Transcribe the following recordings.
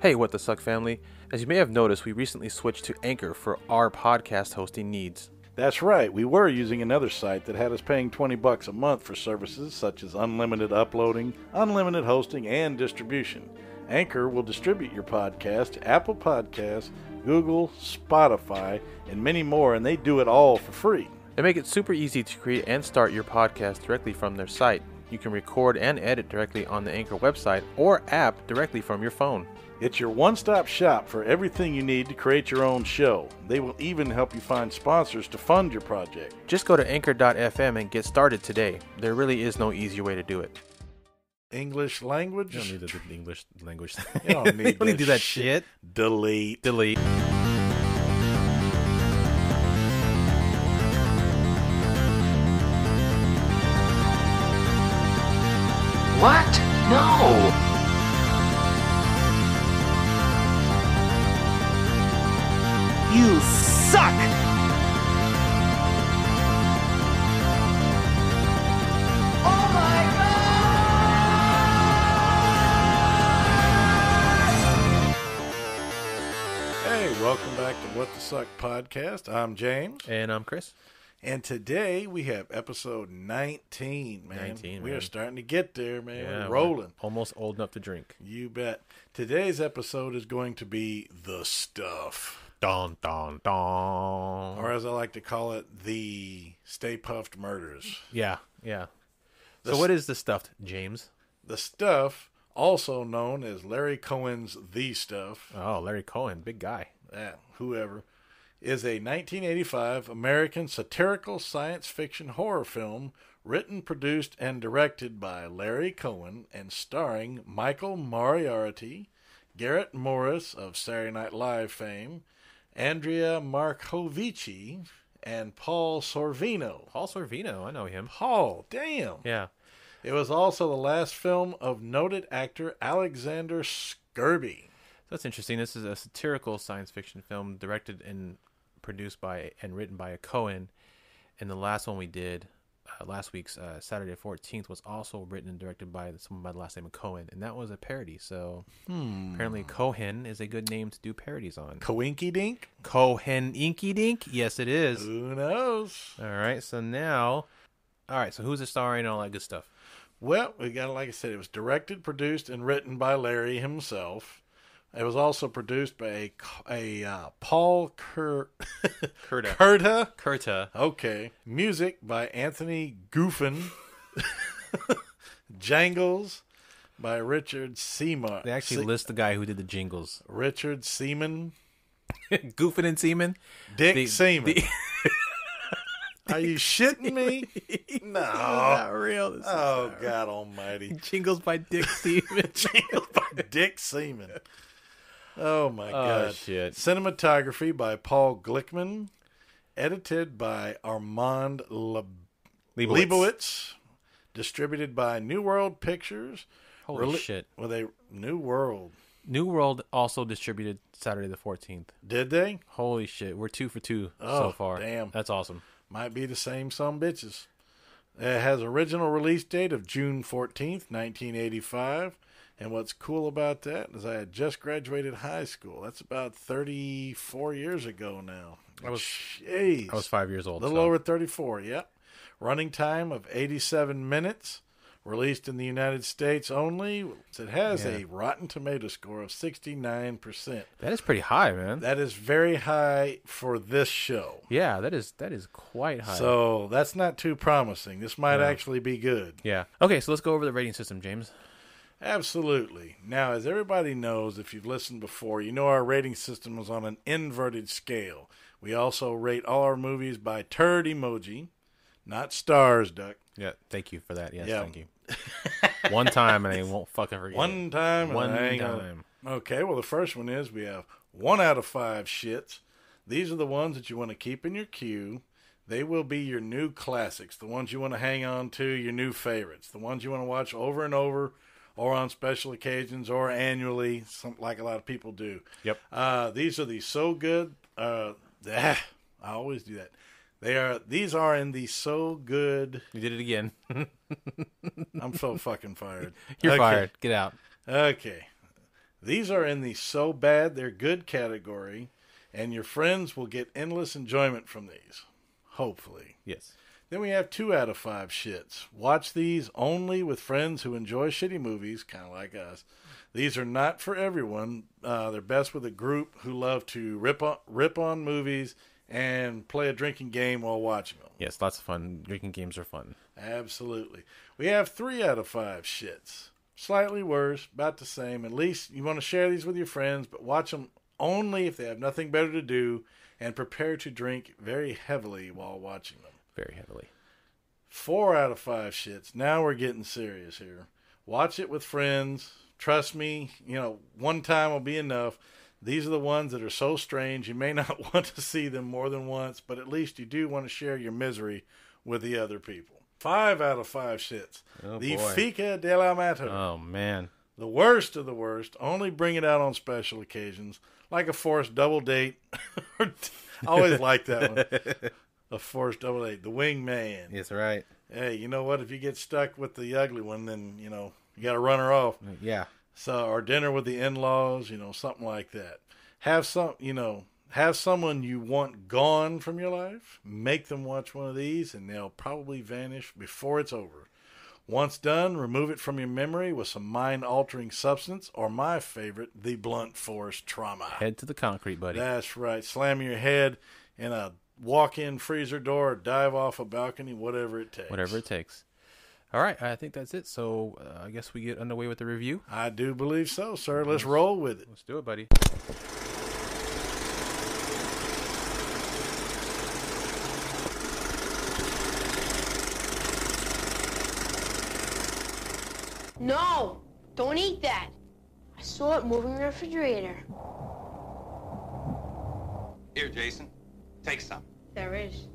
Hey, What the Suck family. As you may have noticed, we recently switched to Anchor for our podcast hosting needs. That's right, we were using another site that had us paying $20 a month for services such as unlimited uploading, unlimited hosting, and distribution. Anchor will distribute your podcast to Apple Podcasts, Google, Spotify, and many more, and they do it all for free. They make it super easy to create and start your podcast directly from their site. You can record and edit directly on the Anchor website or app directly from your phone. It's your one-stop shop for everything you need to create your own show. They will even help you find sponsors to fund your project. Just go to anchor.fm and get started today. There really is no easier way to do it. English language? You don't need the English language. You don't need to do that shit. Delete. What? No! You suck! Oh my Hey, welcome back to What the Suck podcast. I'm James. And I'm Chris. And today we have episode 19, man. 19, we man. are starting to get there, man. Yeah, we're rolling. Almost old enough to drink. You bet. Today's episode is going to be The Stuff. Don, don, don. Or as I like to call it, the Stay Puffed Murders. Yeah. The So what is the stuff, James? The Stuff, also known as Larry Cohen's The Stuff, Oh, Larry Cohen, big guy. whoever, is a 1985 American satirical science fiction horror film written, produced, and directed by Larry Cohen and starring Michael Moriarty, Garrett Morris of Saturday Night Live fame, Andrea Marcovici, and Paul Sorvino. Paul Sorvino, I know him. Paul, damn. Yeah. It was also the last film of noted actor Alexander Skirby. That's interesting. This is a satirical science fiction film directed and produced by and written by a Cohen. And the last one we did, last week's Saturday the 14th, was also written and directed by someone by the last name of Cohen. And that was a parody. So apparently Cohen is a good name to do parodies on. Coinky Dink? Cohen Inky Dink? Yes, it is. Who knows? All right. So who's the starring and all that good stuff? Well, we got, like I said, it was directed, produced, and written by Larry himself. It was also produced by a Paul Kurta. Okay. Music by Anthony Goofin. Jangles by Richard Seaman. They actually list the guy who did the jingles. Richard Seaman. Goofing and Seaman? Dick Seaman. Are you shitting me? No. Not real. Oh, God almighty. Jingles by Dick Seaman. Jingles by Dick Seaman. Oh, my God. Shit. Cinematography by Paul Glickman. Edited by Armand Leibowitz. Distributed by New World Pictures. Holy shit. Well, New World. New World also distributed Saturday the 14th. Did they? Holy shit. We're 2 for 2 so Oh, far. damn. That's awesome. Might be the same some bitches. It has original release date of June 14th, 1985. And what's cool about that is I had just graduated high school. That's about 34 years ago now. I was 5 years old. A little over 34, yep. Running time of 87 minutes. Released in the United States only. It has a Rotten Tomato score of 69%. That is pretty high, man. That is very high for this show. Yeah, that is quite high. So that's not too promising. This might actually be good. Yeah. Okay, so let's go over the rating system, James. Absolutely. Now, as everybody knows, if you've listened before, you know our rating system is on an inverted scale. We also rate all our movies by turd emoji, not stars, Duck. Yeah, thank you for that. Yes, Yeah. thank you. One time and I won't fucking forget. One time. One and I ain't gonna- time. Okay, well, the first one is we have 1 out of 5 shits. These are the ones that you want to keep in your queue. They will be your new classics, the ones you want to hang on to, your new favorites, the ones you want to watch over and over, or on special occasions, or annually, like a lot of people do. Yep. These are the so good. I always do that. These are in the so good. You did it again. I'm so fucking fired. You're Okay. fired. Get out. Okay. These are in the so bad they're good category, and your friends will get endless enjoyment from these. Hopefully. Yes. Then we have 2 out of 5 shits. Watch these only with friends who enjoy shitty movies, kind of like us. These are not for everyone. They're best with a group who love to rip on movies and play a drinking game while watching them. Yes, lots of fun. Drinking games are fun. Absolutely. We have 3 out of 5 shits. Slightly worse, about the same. At least you want to share these with your friends, but watch them only if they have nothing better to do, and prepare to drink very heavily while watching them. Very heavily. 4 out of 5 shits. Now we're getting serious here. Watch it with friends. Trust me, one time will be enough. These are the ones that are so strange you may not want to see them more than once, but at least you do want to share your misery with the other people. 5 out of 5 shits. Oh, the boy. Fica del Amateur. Oh, man. The worst of the worst. Only bring it out on special occasions, like a forced double date. I always like that one. A forced double date. The wingman. Yes, right. Hey, you know what? If you get stuck with the ugly one, then, you got to run her off. Yeah. So, or dinner with the in-laws, something like that. Have someone you want gone from your life. Make them watch one of these, and they'll probably vanish before it's over. Once done, remove it from your memory with some mind-altering substance, or my favorite, the blunt force trauma. Head to the concrete, buddy. That's right. Slam your head in a walk-in freezer door, or dive off a balcony, whatever it takes. Whatever it takes. All right, I think that's it. So I guess we get underway with the review. I do believe so, sir. Let's roll with it. Let's do it, buddy. No, don't eat that. I saw it moving in the refrigerator. Here, Jason. Take some. There is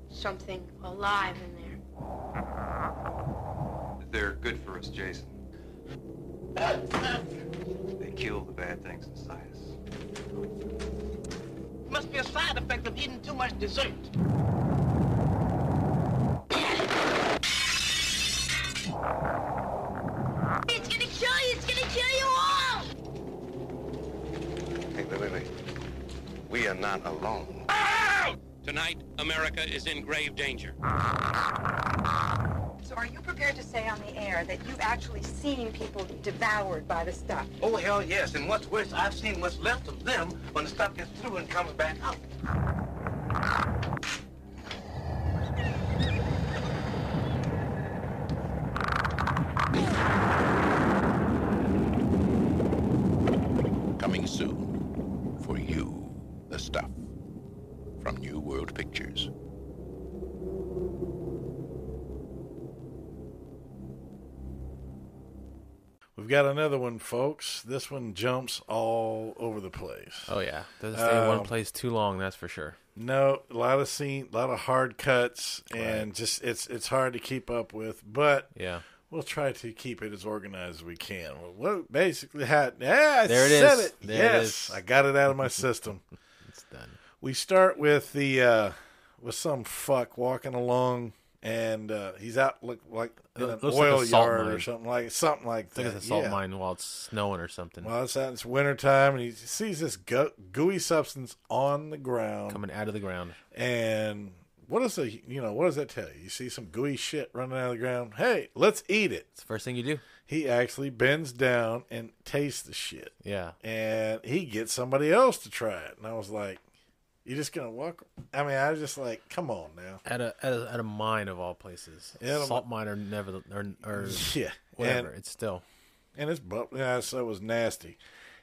something alive in there. They're good for us, Jason. They kill the bad things inside us. Must be a side effect of eating too much dessert. It's gonna kill you! It's gonna kill you all! Hey, wait. We are not alone. Tonight, America is in grave danger. So are you prepared to say on the air that you've actually seen people devoured by the stuff? Oh, hell yes. And what's worse, I've seen what's left of them when the stuff gets through and comes back out. Coming soon for you, the stuff from New World Pictures. We've got another one, folks. This one jumps all over the place. Oh, yeah. Doesn't stay in one place too long, that's for sure. No, a lot of hard cuts, and just it's hard to keep up with, but Yeah. we'll try to keep it as organized as we can. Well, basically, There it said is. it. There it Yes, is. I got it out of my system. It's done. We start with with some fuck walking along, and he's out like in an Looks like oil a salt yard mine. or something like that. It's like it's a salt Yeah. mine while it's snowing or something. Well, it's wintertime, and he sees this gooey substance on the ground. Coming out of the ground. And what does that tell you? You see some gooey shit running out of the ground. Hey, let's eat it. It's the first thing you do. He actually bends down and tastes the shit, Yeah. and he gets somebody else to try it. And I was like, "You just gonna walk?" I mean, I was just like, "Come on now." At a mine of all places. Yeah, Salt mine or never or Yeah, whatever. It's still. and so it was nasty.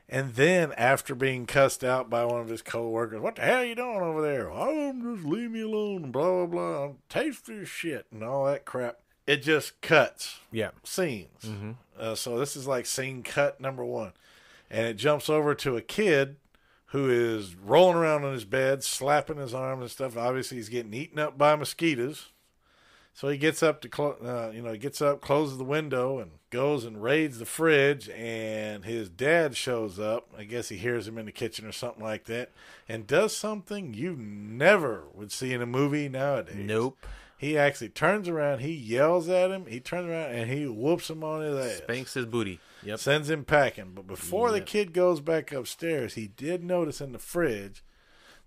And then after being cussed out by one of his coworkers, "What the hell are you doing over there?" "Oh, just leave me alone," and blah blah blah. "Taste this shit," and all that crap. It just cuts Yeah. scenes. Mm-hmm. So this is like scene cut number 1, and it jumps over to a kid who is rolling around on his bed, slapping his arms and stuff. Obviously, he's getting eaten up by mosquitoes. So he gets up closes the window, and goes and raids the fridge. And his dad shows up. I guess he hears him in the kitchen or something like that, and does something you never would see in a movie nowadays. Nope. He actually turns around. He yells at him. He turns around and he whoops him on his ass. Spanks his booty. Yep. Sends him packing. But before the Yep. kid goes back upstairs, he did notice in the fridge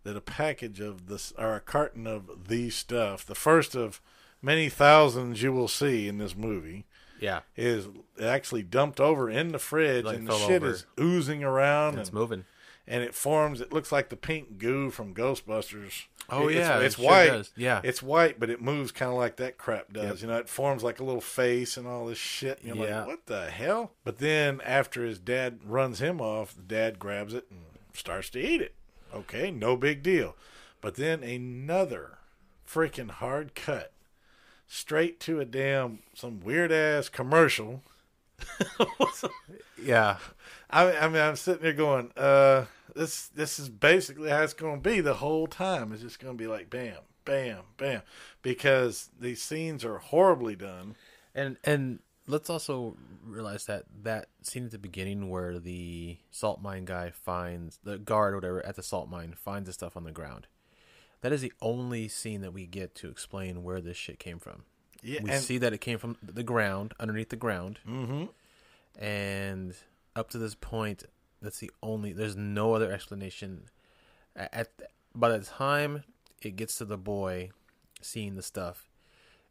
that a package of this, or a carton of the stuff, the first of many thousands you will see in this movie, Yeah. is actually dumped over in the fridge, Like and the fell shit over. is oozing around, And it's moving. and it forms. It looks like the pink goo from Ghostbusters. Oh, yeah, it's it sure white. does. Yeah. It's white, but it moves kind of like that crap does. Yep. You know, it forms like a little face and all this shit. And you're Yeah. like, what the hell? But then after his dad runs him off, the dad grabs it and starts to eat it. Okay, no big deal. But then another freaking hard cut straight to a some weird ass commercial. Yeah. I mean, I'm sitting there going, this is basically how it's going to be the whole time. It's just going to be like bam, bam, bam, because these scenes are horribly done. And let's also realize that scene at the beginning where the salt mine guy finds the guard or whatever at the salt mine finds the stuff on the ground. That is the only scene that we get to explain where this shit came from. Yeah, We and see that it came from the ground, underneath the ground. Mm-hmm. And up to this point, that's the only. There's no other explanation. By the time it gets to the boy seeing the stuff,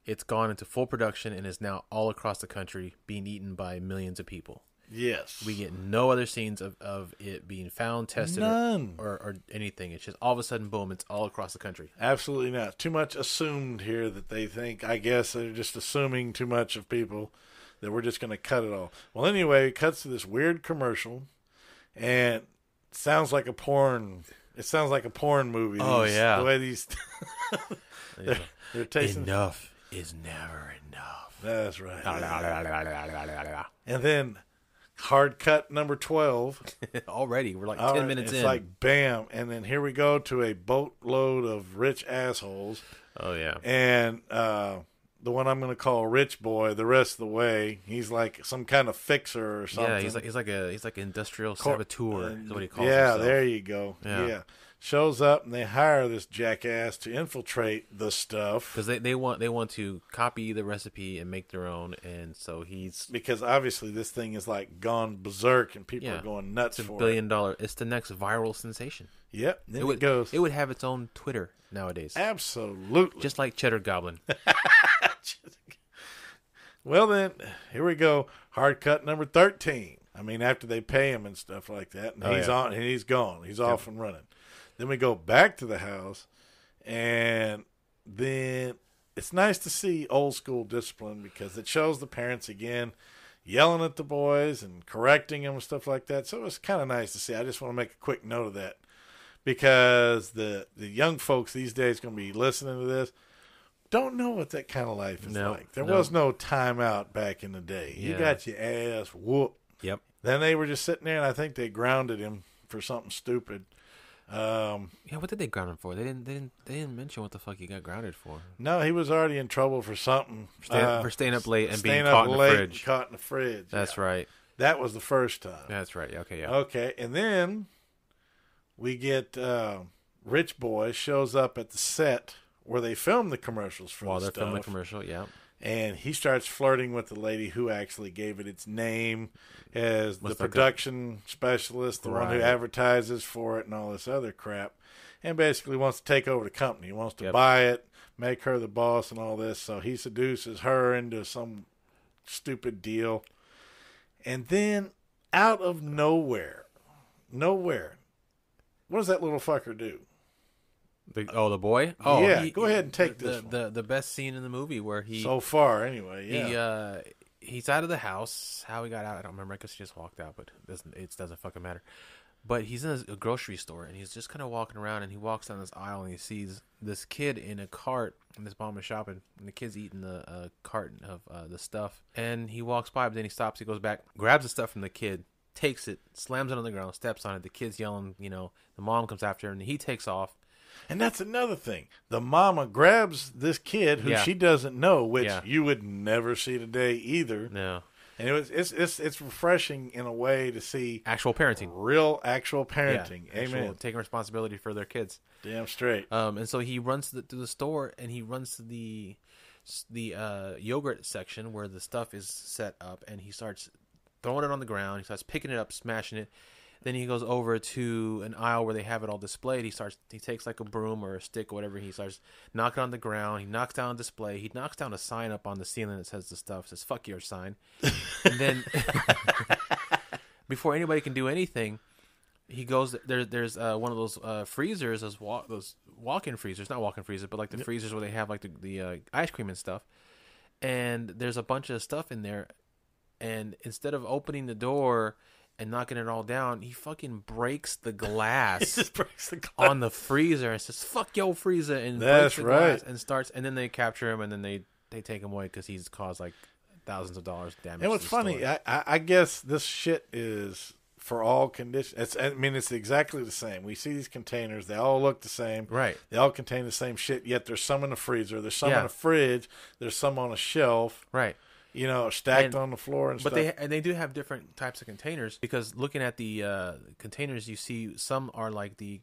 it's gone into full production and is now all across the country being eaten by millions of people. Yes, We get no other scenes of it being found, tested, None. or anything. It's just all of a sudden, boom, it's all across the country. absolutely not. Too much assumed here that they think. I guess they're just assuming too much of people that we're just going to cut it all. Well, anyway, it cuts to this weird commercial, and it sounds like a porn. It sounds like a porn movie. Oh, yeah. The way these they're tasting. Enough is never enough. That's right. And then hard cut number 12. Already, we're like All 10 right, minutes it's in. like bam, and then here we go to a boatload of rich assholes, oh yeah. and the one I'm going to call Rich Boy. The rest of the way, he's like some kind of fixer or something. Yeah, he's like an industrial saboteur. Is what he calls Yeah, himself. there you go. Yeah. Shows up and they hire this jackass to infiltrate the stuff Because they want to copy the recipe and make their own, and so he's because obviously this thing is like gone berserk and people Yeah. are going nuts it's a for $1 billion. It's the next viral sensation. it. Yep, then It would goes. It would have its own Twitter nowadays, Absolutely. just like Cheddar Goblin. Well, then, here we go. Hard cut number 13. I mean, after they pay him and stuff like that, and he's on, and he's gone. He's off and running. Then we go back to the house, and then it's nice to see old school discipline because it shows the parents again yelling at the boys and correcting them and stuff like that. So it's kind of nice to see. I just want to make a quick note of that because the young folks these days going to be listening to this. Don't know what that kind of life is like. There was no timeout back in the day. You Yeah. got your ass whooped. Yep. Then they were just sitting there, and I think they grounded him for something stupid. Yeah, what did they ground him for? They didn't mention what the fuck he got grounded for. No, he was already in trouble for something. For staying up late and being staying caught up in the late fridge. and caught in the fridge. That's Yeah. right. That was the first time. That's right. Okay, yeah. Okay, and then we get Rich Boy shows up at the set where they filmed the commercials for While the they're stuff. filming the commercial, yeah. And he starts flirting with the lady who actually gave it its name as the What's that production specialist, the one who Right. advertises for it and all this other crap, and basically wants to take over the company. He wants to Yep. buy it, make her the boss and all this. So he seduces her into some stupid deal. And then out of nowhere, what does that little fucker do? The boy? Oh, Yeah, go ahead and take this the best scene in the movie where he So far, anyway, yeah. he's out of the house. How he got out, I don't remember because he just walked out, but it doesn't fucking matter. But he's in a grocery store and he's just kind of walking around and he walks down this aisle and he sees this kid in a cart and this mom is shopping and the kid's eating the carton of the stuff and he walks by but then he stops, he goes back, grabs the stuff from the kid, takes it, slams it on the ground, steps on it. The kid's yelling, the mom comes after him and he takes off. And that's another thing. The mama grabs this kid who Yeah. she doesn't know, which Yeah. you would never see today either. No, And it's refreshing in a way to see actual parenting. real actual parenting. Yeah, actual Amen. taking responsibility for their kids. Damn straight. And so he runs to the store and he runs to the yogurt section where the stuff is set up and he starts throwing it on the ground. He starts picking it up, smashing it. Then he goes over to an aisle where they have it all displayed. He takes like a broom or a stick or whatever. He starts knocking on the ground. He knocks down a display. He knocks down a sign up on the ceiling that says the stuff. It says, fuck your sign. And then before anybody can do anything, he goes, there's one of those freezers, those walk-in freezers, not walk-in freezers, but like the freezers where they have like the ice cream and stuff. And there's a bunch of stuff in there. And instead of opening the door and knocking it all down, he fucking breaks the glass. He just breaks the glass on the freezer and says, fuck your freezer. And that's breaks the right. glass and then they capture him and then they take him away because he's caused like thousands of dollars damage. And what's funny, I guess this shit is for all conditions. It's exactly the same. We see these containers. They all look the same. Right. They all contain the same shit, yet there's some in the freezer. There's some in a fridge. There's some on a shelf. Right. Stacked on the floor and stuff. But they do have different types of containers, because looking at the containers, you see some are like the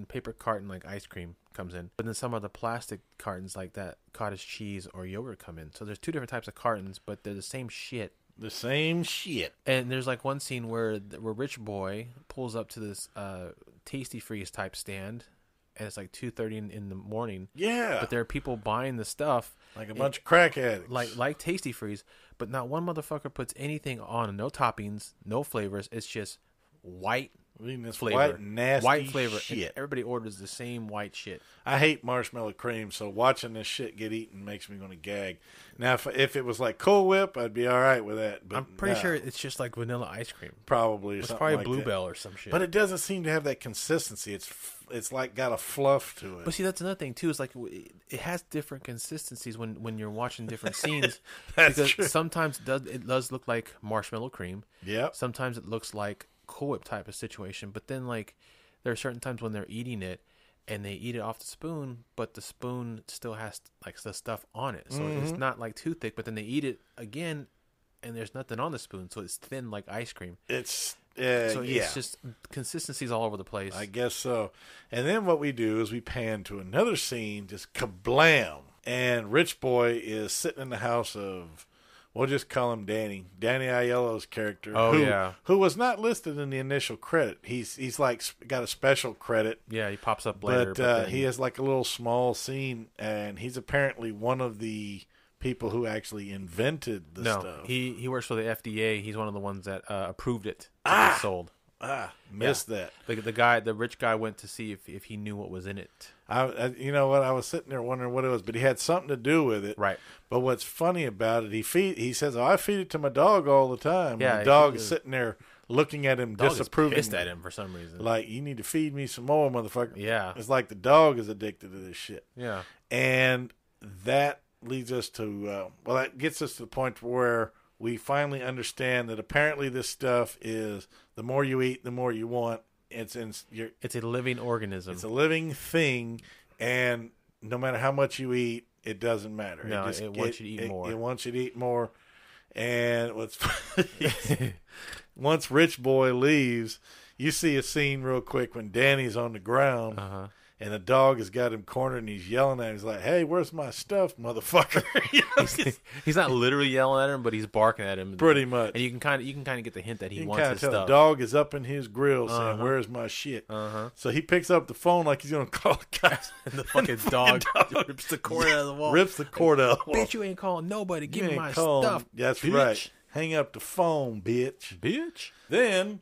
paper carton, like ice cream comes in. But then some are the plastic cartons like that cottage cheese or yogurt come in. So there's two different types of cartons, but they're the same shit. The same shit. And there's like one scene where Rich Boy pulls up to this Tasty Freeze type stand, and it's like 2:30 in the morning. Yeah. But there are people buying the stuff. Like a bunch of crack addicts. Like Tasty Freeze. But not one motherfucker puts anything on. No toppings, no flavors. It's just white flavor. White, nasty white flavor. shit. And everybody orders the same white shit. I hate marshmallow cream, so watching this shit get eaten makes me want to gag. Now, if it was like Cool Whip, I'd be all right with that. But I'm pretty sure it's just like vanilla ice cream. Probably. It's probably Bluebell or some shit. But it doesn't seem to have that consistency. It's like got a fluff to it. But see, that's another thing too. Is like it has different consistencies when you're watching different scenes. That's because true. Sometimes it does look like marshmallow cream. Yeah. Sometimes it looks like Cool Whip type of situation. But then like there are certain times when they're eating it and they eat it off the spoon, but the spoon still has like the stuff on it, so it's not like too thick. But then they eat it again, and there's nothing on the spoon, so it's thin like ice cream. It's it's just consistencies all over the place. I guess so. And then what we do is we pan to another scene, just kablam. And Rich Boy is sitting in the house of, we'll just call him Danny Aiello's character. Who was not listed in the initial credit. He's like got a special credit. Yeah, he pops up later. But he has like a little small scene, and he's apparently one of the people who actually invented the stuff. He works for the FDA. He's one of the ones that approved it to be sold. Missed that. The rich guy went to see if he knew what was in it. You know what? I was sitting there wondering what it was, but he had something to do with it. Right. But what's funny about it, he says, "Oh, I feed it to my dog all the time." Yeah. And the dog is sitting there looking at him, disapproving. Pissed at him for some reason. Like, you need to feed me some more, motherfucker. Yeah. It's like the dog is addicted to this shit. Yeah. And that leads us to that gets us to the point where we finally understand that apparently this stuff is the more you eat, the more you want. It's a living organism. It's a living thing, and no matter how much you eat, it doesn't matter. No, it wants you to eat more. It wants you to eat more. And once Rich Boy leaves, you see a scene real quick when Danny's on the ground. And the dog has got him cornered, and he's yelling at him. He's like, "Hey, where's my stuff, motherfucker?" He's not literally yelling at him, but he's barking at him. Pretty much. And you can kind of get the hint that he wants his tell stuff. The dog is up in his grill saying, "Where's my shit?" So he picks up the phone like he's going to call the guys. And the fucking dog rips the cord out of the wall. Rips the cord out of the wall. Bitch, you ain't calling nobody. Give me my calling. stuff. That's bitch. right. Hang up the phone, bitch. Bitch. Then,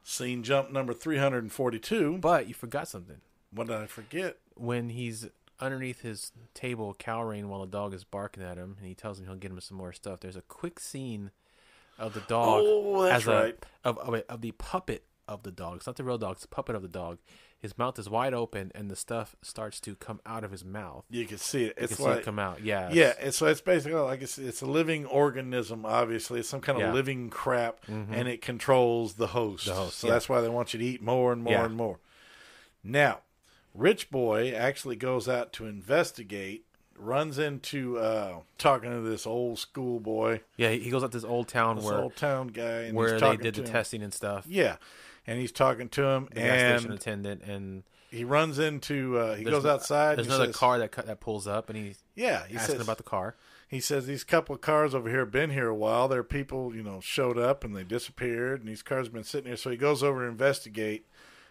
scene jump number 342. But you forgot something. What did I forget? When he's underneath his table cowering while the dog is barking at him, and he tells him he'll get him some more stuff, there's a quick scene of the dog that's right. of the puppet of the dog. It's not the real dog, it's the puppet of the dog. His mouth is wide open, and the stuff starts to come out of his mouth. You can see it. It's like, see it come out. Yeah. Yeah. So it's basically like it's a living organism. Obviously, it's some kind of living crap, and it controls the host. So that's why they want you to eat more and more and more. Now, Rich Boy actually goes out to investigate, runs into talking to this old school boy. Yeah, he goes out to this old town old town guy, and where he's they did the testing and stuff. Yeah, and he's talking to him, the gas station attendant, and he runs into. He goes outside. There's another car that pulls up, and he's asking about the car. he says these couple of cars over here have been here a while. Their people, showed up and they disappeared, and these cars have been sitting here. So he goes over to investigate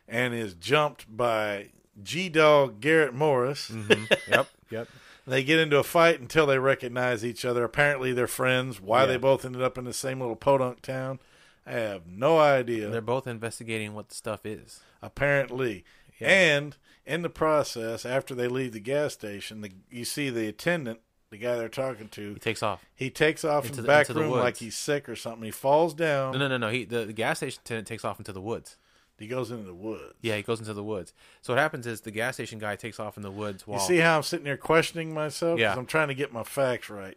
and is jumped by G-Dog Garrett Morris. Mm-hmm. Yep. They get into a fight until they recognize each other. Apparently they're friends. Why they both ended up in the same little podunk town, I have no idea. They're both investigating what the stuff is. Apparently. Yeah. And in the process, after they leave the gas station, you see the attendant, the guy they're talking to. He takes off. He takes off Into in the the- back into the room woods. like he's sick or something. He falls down. No. The gas station attendant takes off into the woods. He goes into the woods. Yeah, he goes into the woods. So what happens is the gas station guy takes off in the woods while You see how I'm sitting there questioning myself? 'Cause Yeah. I'm trying to get my facts right.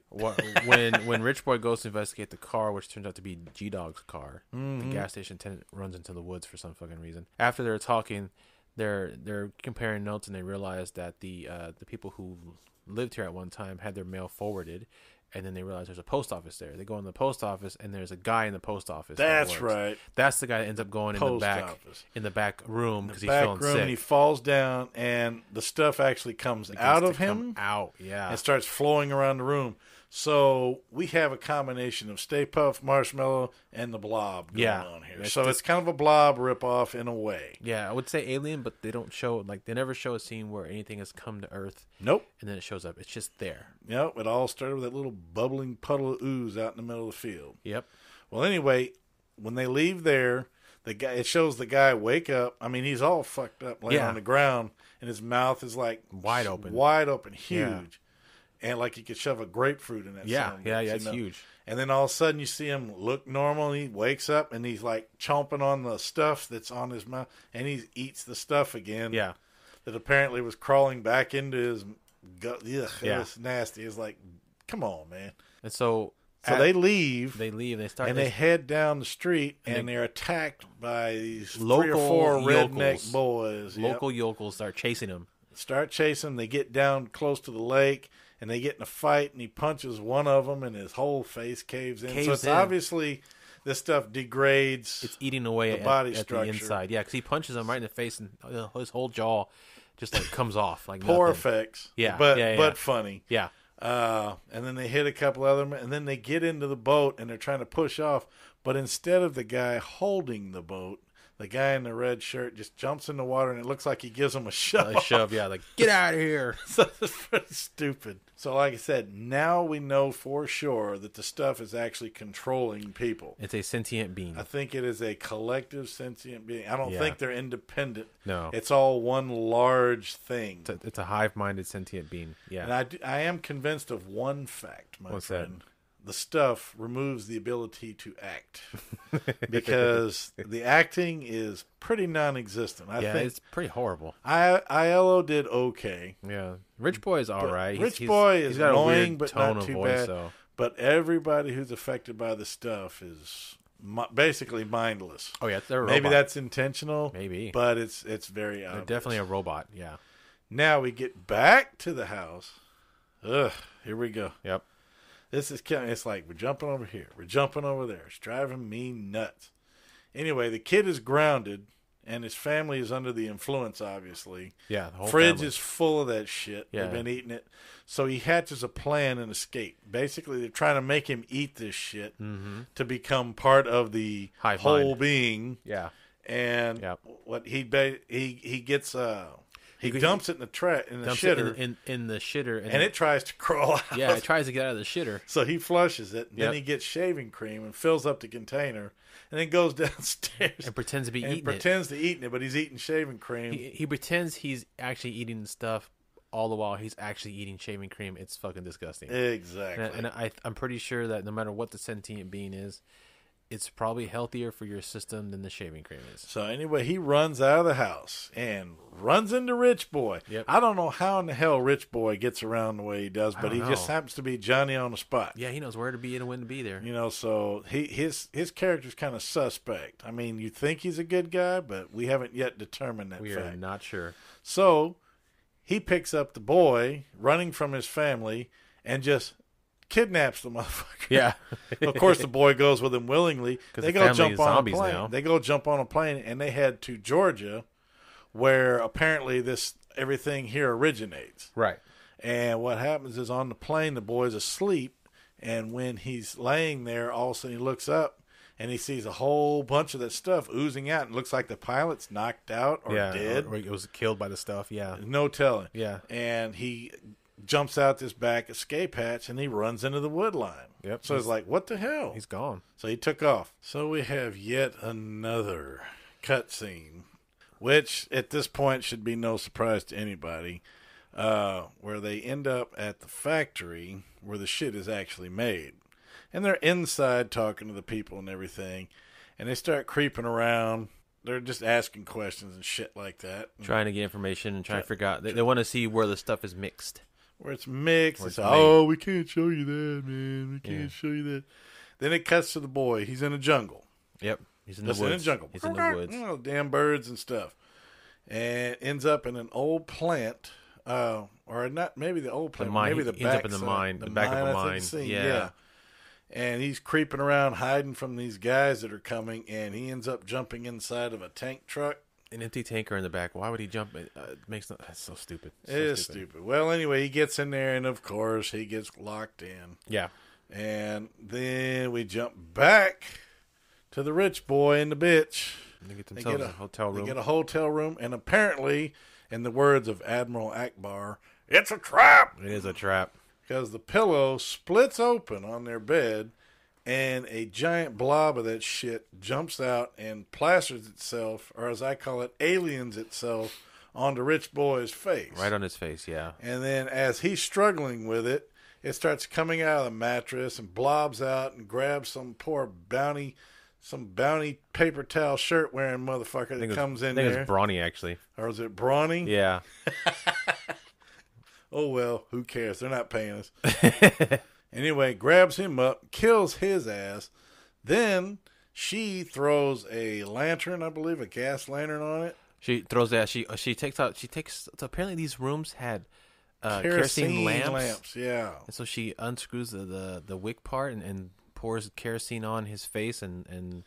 when Rich Boy goes to investigate the car, which turns out to be G-Dog's car, Mm-hmm. the gas station attendant runs into the woods for some fucking reason. After they're talking, they're comparing notes, and they realize that the people who lived here at one time had their mail forwarded, and then they realize there's a post office there. They go in the post office, and there's a guy in the post office. that That's works. right. That's the guy that ends up going in Post the back office. in the back room because he's Back feeling room, sick. and he falls down, and the stuff actually comes It out gets of to come him out, yeah. and starts flowing around the room. So we have a combination of Stay Puft, Marshmallow, and the Blob going on here. It's So just- it's kind of a Blob ripoff in a way. Yeah, I would say Alien, but they don't show they never show a scene where anything has come to Earth Nope. and then it shows up. It's just there. Yep. It all started with that little bubbling puddle of ooze out in the middle of the field. Yep. Well, anyway, when they leave there, it shows the guy wake up. I mean, he's all fucked up, laying Yeah. on the ground, and his mouth is like Wide open. huge, Yeah. and like you could shove a grapefruit in that. Yeah, son of a yeah, bitch, yeah, it's huge. And then all of a sudden, you see him look normal. And he wakes up, and he's like chomping on the stuff that's on his mouth, and he eats the stuff again. Yeah. That apparently was crawling back into his gut. Ugh, Yeah. It was nasty. It's like, come on, man. And so They leave. They leave. They start. And they head down the street, And and they're attacked by these 3 Local or 4 yokels. redneck boys. Yep. local yokels start chasing him. Start chasing. They get down close to the lake, and they get in a fight, and he punches one of them, and his whole face caves in. So it's obviously this stuff degrades. It's eating away the at, body at structure. the inside. Yeah, because he punches him right in the face, and his whole jaw just comes off like Poor nothing. effects. Yeah, but yeah. but funny. Yeah. And then they hit a couple other men, and then they get into the boat, and they're trying to push off. But instead of the guy holding the boat, the guy in the red shirt just jumps in the water, and it looks like he gives him a shove. A shove, yeah, like get out of here. So it's pretty stupid. So like I said, now we know for sure that the stuff is actually controlling people. It's a sentient being. I think it is a collective sentient being. I don't Yeah. think they're independent. No. It's all one large thing. It's a hive-minded sentient being. Yeah. And I am convinced of one fact, my What's that? friend. The stuff removes the ability to act because the acting is pretty non-existent. I yeah, think it's pretty horrible. Aiello did okay. Yeah, Rich Boy is all But right. Rich Boy is he's got annoying, a weird but tone not of too voice, bad. So. But everybody who's affected by the stuff is basically mindless. Oh yeah, they're a Maybe robot. that's intentional. Maybe. but it's very They're obvious. definitely a robot. Yeah. Now we get back to the house. Ugh, here we go. Yep. This is kind of, it's like we're jumping over here, we're jumping over there. It's driving me nuts. Anyway, the kid is grounded, and his family is under the influence, obviously. Yeah, the whole Fridge family. is full of that shit. Yeah. They've been eating it. So he hatches a plan and escape. Basically, they're trying to make him eat this shit to become part of the Hive whole mind. being. Yeah. And Yep. what he gets he dumps it in the Dumps shitter, it in the shitter, and it tries to crawl out. yeah, it tries to get out of the shitter. So he flushes it, and Yep. then he gets shaving cream and fills up the container, and then goes downstairs And pretends to be and eating pretends to eat it, but he's eating shaving cream. He pretends he's actually eating the stuff, all the while he's actually eating shaving cream. It's fucking disgusting. Exactly. And I'm pretty sure that no matter what the sentient being is, it's probably healthier for your system than the shaving cream is. So anyway, he runs out of the house and runs into Rich Boy. Yep. I don't know how in the hell Rich Boy gets around the way he does, but don't he just know. happens to be Johnny on the spot. Yeah, he knows where to be and when to be there. You know, so his character's kind of suspect. I mean, you think he's a good guy, but we haven't yet determined that We fact. are not sure. So he picks up the boy running from his family and just kidnaps the motherfucker. Yeah. Of course, the boy goes with him willingly. 'Cause They the go family jump is on a zombies plane. now. They go jump on a plane, and they head to Georgia, where apparently everything here originates. Right. And what happens is on the plane, the boy's asleep. And when he's laying there, all of a sudden he looks up and he sees a whole bunch of that stuff oozing out. And it looks like the pilot's knocked out or dead. Or it was killed by the stuff, yeah. No telling. Yeah. And he jumps out this back escape hatch and he runs into the wood line. Yep. So it's like, what the hell? He's gone. So he took off. So we have yet another cutscene, which at this point should be no surprise to anybody, where they end up at the factory where the shit is actually made. And they're inside talking to the people and everything. And they start creeping around. They're just asking questions and shit like that. Trying to get information and trying to figure out. They want to see where the stuff is mixed. Where it's mixed. Where it's it's, made. oh, we can't show you that, man. We can't show you that. Then it cuts to the boy. He's in a jungle. Yep. He's in the Just woods. in a jungle. He's in the woods. You know, damn birds and stuff. And ends up in an old plant. Or not maybe the old plant. mine. Maybe the He ends back up in the side. mine, the back of a I think mine. it's seen, Yeah. And he's creeping around hiding from these guys that are coming. And he ends up jumping inside of a tank truck. An empty tanker in the back. Why would he jump? It makes no. That's so stupid. It is stupid. Well, anyway, he gets in there, and of course, he gets locked in. Yeah. And then we jump back to the rich boy and the bitch. They get themselves a hotel room. They get a hotel room, and apparently, in the words of Admiral Akbar, it's a trap. It is a trap. Because the pillow splits open on their bed, and a giant blob of that shit jumps out and plasters itself, or as I call it, aliens itself, onto Rich Boy's face. Right on his face, yeah. And then as he's struggling with it, it starts coming out of the mattress and blobs out and grabs some poor bounty paper towel shirt wearing motherfucker that comes in I think there. it's Brawny, actually. Or is it Brawny? Yeah. Oh, well, who cares? They're not paying us. Anyway, grabs him up, kills his ass. Then she throws a lantern, I believe, a gas lantern on it. She throws that. She takes out. So apparently these rooms had kerosene lamps. Yeah. And so she unscrews the wick part and pours kerosene on his face and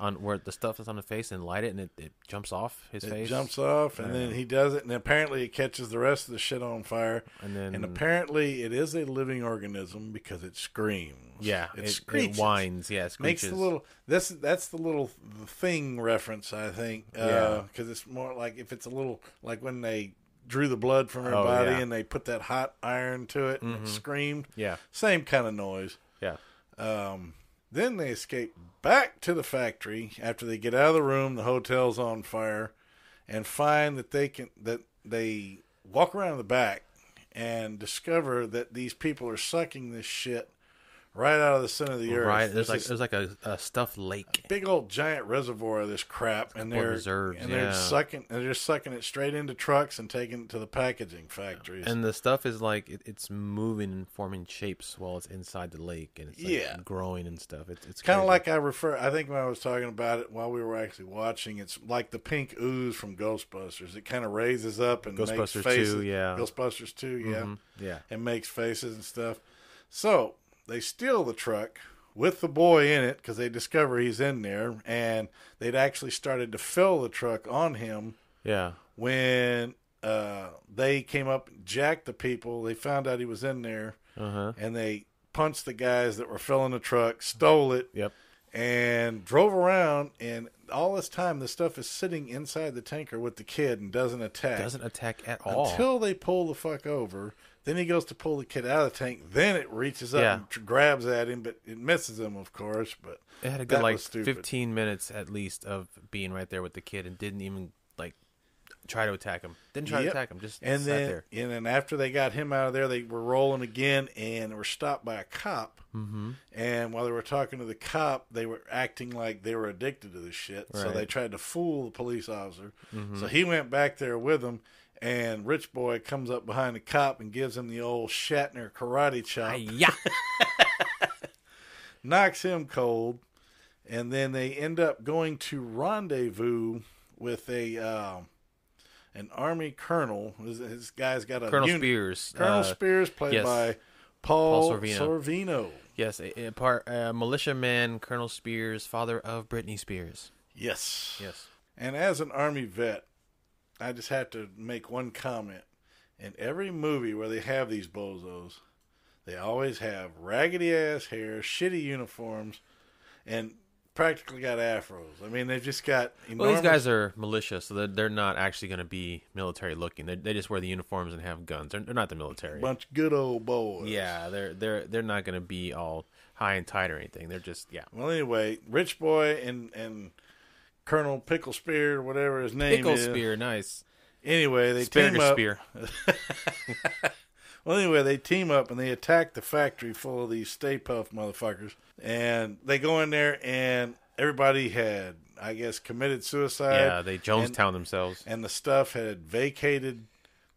on where the stuff is on the face and light it, and it jumps off his face. It jumps off, and then he does it, and apparently it catches the rest of the shit on fire. And apparently it is a living organism because it screams. Yeah, it it screeches. whines. Yeah, it screeches. Makes the little that's the little thing reference, I think. Because it's more like if it's a little like when they drew the blood from her body and they put that hot iron to it and it screamed. Yeah, same kind of noise. Yeah. Then they escape back to the factory after they get out of the room. The hotel's on fire, and find that they walk around the back and discover that these people are sucking this shit right out of the center of the earth. Right, there's like a stuffed lake, big old giant reservoir of this crap, and they're reserves, they're sucking it straight into trucks and taking it to the packaging factories. And the stuff is like it's moving and forming shapes while it's inside the lake, and it's like growing and stuff. It's kind of crazy. like I think when I was talking about it while we were actually watching, it's like the pink ooze from Ghostbusters. It kind of raises up and makes faces. 2, yeah. Ghostbusters 2, yeah. Mm-hmm. Yeah. And makes faces and stuff. So they steal the truck with the boy in it because they discover he's in there, and they'd actually started to fill the truck on him. Yeah. When they came up and jacked the people, they found out he was in there, and they punched the guys that were filling the truck, stole it, and drove around. And all this time, the stuff is sitting inside the tanker with the kid and doesn't attack. Doesn't attack at all. Until they pull the fuck over. Then he goes to pull the kid out of the tank. Then it reaches up and grabs at him, but it misses him, of course. But it had a good 15 minutes at least of being right there with the kid and didn't even try to attack him. Didn't try to attack him. Just sat there. And then after they got him out of there, they were rolling again and were stopped by a cop. Mm-hmm. And while they were talking to the cop, they were acting like they were addicted to this shit. Right. So they tried to fool the police officer. Mm-hmm. So he went back there with them. And Rich Boy comes up behind the cop and gives him the old Shatner karate chop. Yeah. Knocks him cold. And then they end up going to rendezvous with an Army colonel. This guy's got a Colonel Spears. Colonel Spears, played by Paul Sorvino. Yes, a militiaman, Colonel Spears, father of Britney Spears. Yes. Yes. And as an Army vet, I just have to make one comment, in every movie where they have these bozos, they always have raggedy ass hair, shitty uniforms, and practically got afros. I mean, they've just got enormous... Well, these guys are militia, so they're not actually going to be military looking. They just wear the uniforms and have guns. They're not the military. Bunch of good old boys. Yeah, they're not going to be all high and tight or anything. They're just Well, anyway, Rich Boy and Colonel Pickle Spear, whatever his name Pickle is. Spear, nice. Anyway, they Spear team to up. spear. Well, anyway, they team up and they attack the factory full of these Stay Puft motherfuckers. And they go in there and everybody had, I guess, committed suicide. Yeah, they Jonestown themselves. And the stuff had vacated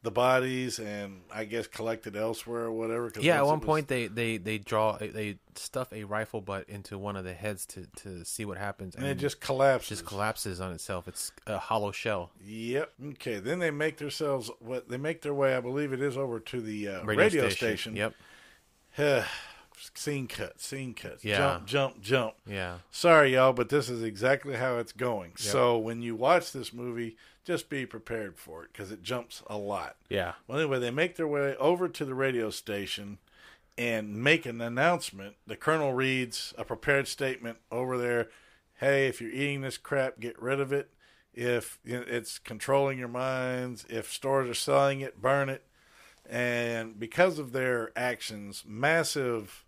the bodies and, I guess, collected elsewhere or whatever. Yeah, at one point they stuff a rifle butt into one of the heads to see what happens. And it just collapses. Just collapses on itself. It's a hollow shell. Yep. Okay. Then they make their way, I believe it is, over to the radio station. Yep. Scene cuts. Yeah. Jump. Yeah. Sorry, y'all, but this is exactly how it's going. Yep. So when you watch this movie, just be prepared for it because it jumps a lot. Yeah. Well, anyway, they make their way over to the radio station and make an announcement. The colonel reads a prepared statement over there. Hey, if you're eating this crap, get rid of it. If it's controlling your minds, if stores are selling it, burn it. And because of their actions, massive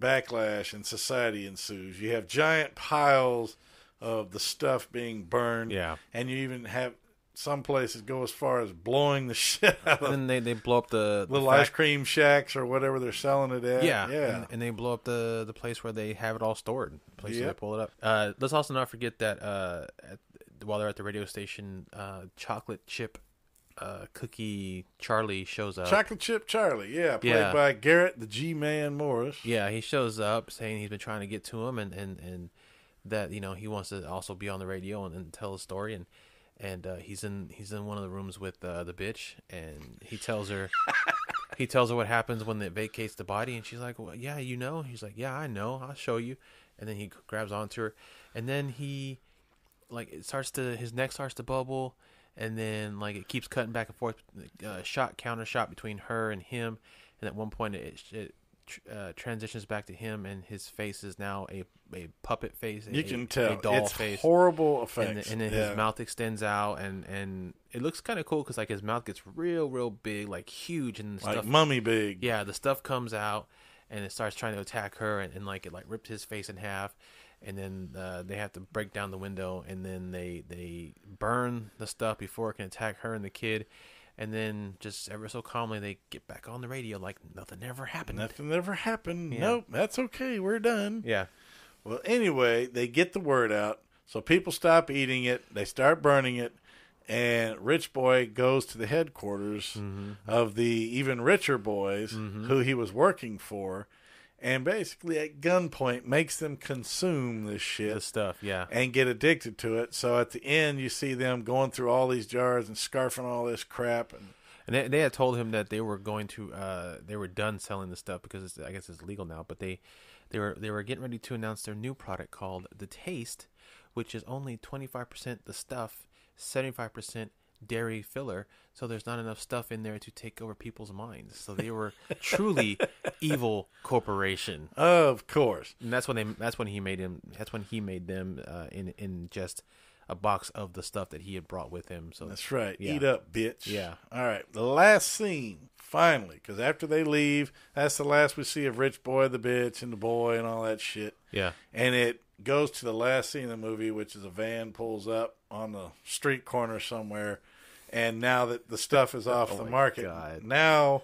backlash in society ensues. You have giant piles of the stuff being burned. Yeah. And you even have some places go as far as blowing the shit out of And then they blow up the little ice cream shacks or whatever they're selling it at. Yeah. And they blow up the place where they have it all stored. The place where they pull it up. Let's also not forget that while they're at the radio station, chocolate chip cookie Charlie shows up. Chocolate Chip Charlie, played by Garrett the G-Man Morris. Yeah, he shows up saying he's been trying to get to him and that, he wants to also be on the radio and tell the story and he's in one of the rooms with the bitch and he tells her what happens when it vacates the body and she's like, well, yeah, he's like, yeah, I know, I'll show you. And then he grabs onto her and then he his neck starts to bubble. And then, it keeps cutting back and forth, counter shot between her and him. And at one point, it transitions back to him, and his face is now a puppet face. You can tell. A doll it's face. Horrible effects. And then his mouth extends out, and it looks kind of cool because, his mouth gets real big, huge. And like stuff, mummy big. Yeah, the stuff comes out, and it starts trying to attack her, and it ripped his face in half. And then they have to break down the window, and then they burn the stuff before it can attack her and the kid. And then just ever so calmly, they get back on the radio like nothing ever happened. Nothing ever happened. Yeah. Nope, that's okay. We're done. Yeah. Well, anyway, they get the word out, so people stop eating it. They start burning it, and Rich Boy goes to the headquarters of the even richer boys who he was working for. And basically, at gunpoint, makes them consume this shit. The stuff, yeah. And get addicted to it. So at the end, you see them going through all these jars and scarfing all this crap. And they had told him that they were going to, they were done selling the stuff because I guess it's legal now. But they were getting ready to announce their new product called The Taste, which is only 25% the stuff, 75% dairy filler, so there's not enough stuff in there to take over people's minds. So they were truly evil corporation. Of course. And that's when he made them in just a box of the stuff that he had brought with him. So that's right. Yeah. Eat up, bitch. Yeah. All right. The last scene, finally, because after they leave, that's the last we see of Rich Boy, the bitch, and the boy, and all that shit. Yeah. And it goes to the last scene of the movie, which is a van pulls up on the street corner somewhere, and now that the stuff is off the market, now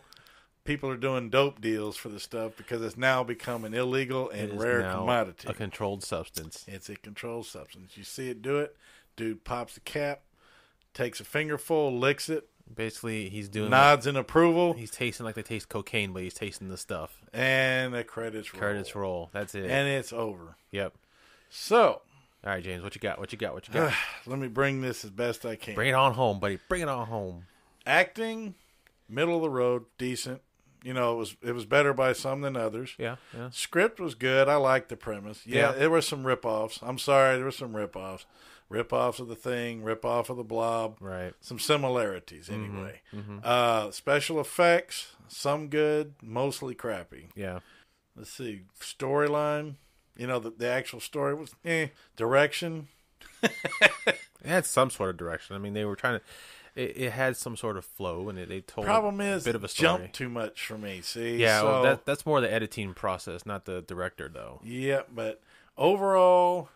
people are doing dope deals for the stuff because it's now become an illegal and rare commodity. A controlled substance. It's a controlled substance. You see it do it. Dude pops the cap, takes a fingerful, licks it. Basically, he's doing nods in approval. He's tasting like they taste cocaine, but he's tasting the stuff. And the credits roll. Credits roll. That's it. And it's over. Yep. So, all right, James, what you got? Let me bring this as best I can. Bring it on home, buddy. Bring it on home. Acting, middle of the road, decent. It was better by some than others. Yeah. Script was good. I liked the premise. Yeah, there were some ripoffs. I'm sorry, there were some ripoffs. Rip-offs of The Thing, rip-off of The Blob. Right. Some similarities, Mm-hmm. anyway. Special effects, some good, mostly crappy. Yeah. Let's see. Storyline, the actual story was Direction. It had some sort of direction. I mean, they were trying to. It had some sort of flow, and they told Problem a is, bit of a story. jumped too much for me. See, Yeah, so, well, that's more the editing process, not the director, though. yeah, but overall,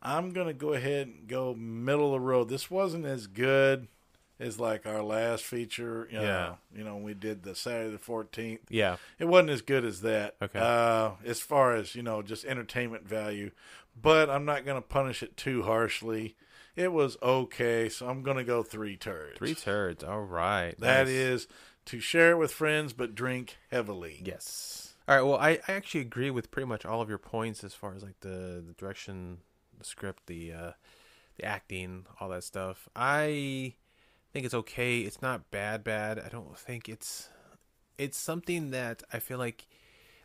I'm gonna go ahead and go middle of the road. This wasn't as good as like our last feature. When we did the Saturday the 14th. Yeah. It wasn't as good as that. Okay. As far as just entertainment value, but I'm not gonna punish it too harshly. It was okay, so I'm going to go 3 turds. 3 turds. All right. That Nice. is to share it with friends, but drink heavily. Yes. All right. Well, I actually agree with pretty much all of your points as far as like the direction, the script, the acting, all that stuff. I think it's okay. It's not bad. I don't think it's something that I feel like.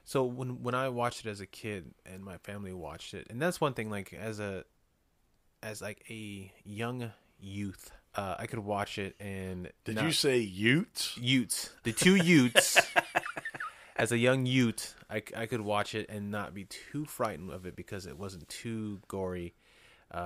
So when I watched it as a kid and my family watched it, and that's one thing. Like as like a young youth, I could watch it and Did you say Utes? Utes, the 2 Utes. As a young Ute, I could watch it and not be too frightened of it because it wasn't too gory.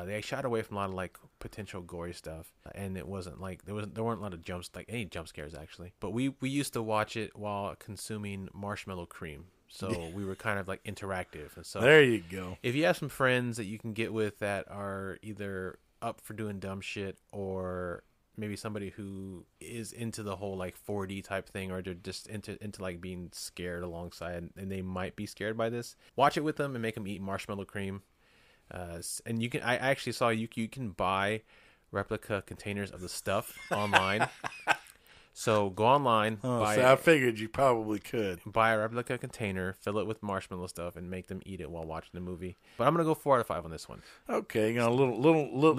They shied away from a lot of like potential gory stuff, and it wasn't like there weren't a lot of any jump scares actually. But we used to watch it while consuming marshmallow cream. So we were kind of like interactive. And so there you go. If you have some friends that you can get with that are either up for doing dumb shit or maybe somebody who is into the whole like 4D type thing, or they're just into like being scared alongside and they might be scared by this, watch it with them and make them eat marshmallow cream. And you can, I actually saw you can buy replica containers of the stuff online. So go online. I figured you probably could buy a replica container, fill it with marshmallow stuff, and make them eat it while watching the movie. But I'm gonna go 4 out of 5 on this one. Okay, a little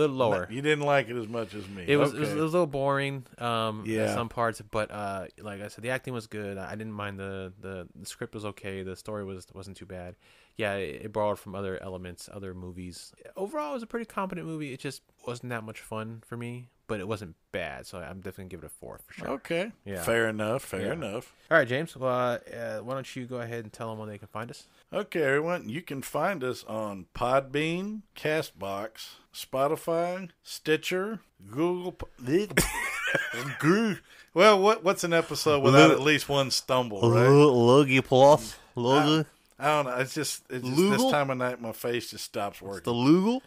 lower. You didn't like it as much as me. It was okay. a little boring. Yeah. Some parts, but like I said, the acting was good. I didn't mind the script was okay. The story wasn't too bad. Yeah, it borrowed from other elements, other movies. Overall, it was a pretty competent movie. It just wasn't that much fun for me, but it wasn't bad. So I'm definitely gonna give it a 4 for sure. Okay. Yeah. Fair enough. All right, James. Well, why don't you go ahead and tell them where they can find us? Okay, everyone. You can find us on Podbean, Castbox, Spotify, Stitcher, Google. Well, what's an episode without at least one stumble, right? Logie Plus. Logie. I don't know. It's just this time of night, my face just stops working. It's the Lugal?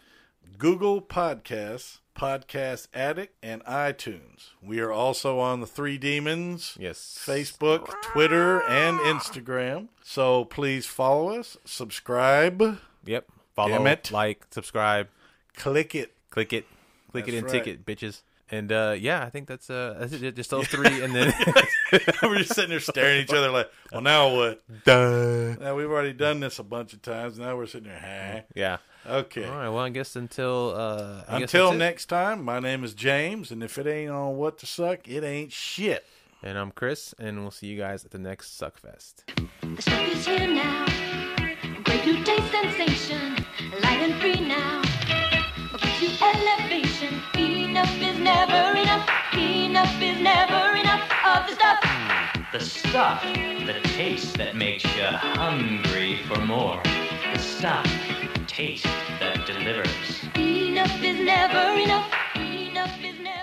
Google Podcasts, Podcast Addict, and iTunes. We are also on the Three Demons. Yes. Facebook, Twitter, and Instagram. So please follow us, subscribe. Yep. Follow, Damn it. like, subscribe. Click it. Click it and right. tick it, bitches. And yeah, I think that's it, just those 3, and then We're just sitting there staring at each other like, well, now what? Duh. Now we've already done this a bunch of times. Now we're sitting there, Yeah. Okay. All right. Well, I guess until next time, my name is James, and if it ain't on What to Suck, it ain't shit. And I'm Chris, and we'll see you guys at the next Suckfest. The stuff is here now. Great new taste sensation. Light and free now. Gives you elevation. Enough is never enough. Enough is never enough of the stuff. The stuff, the taste that makes you hungry for more. The stuff, taste that delivers. Enough is never enough. Enough is never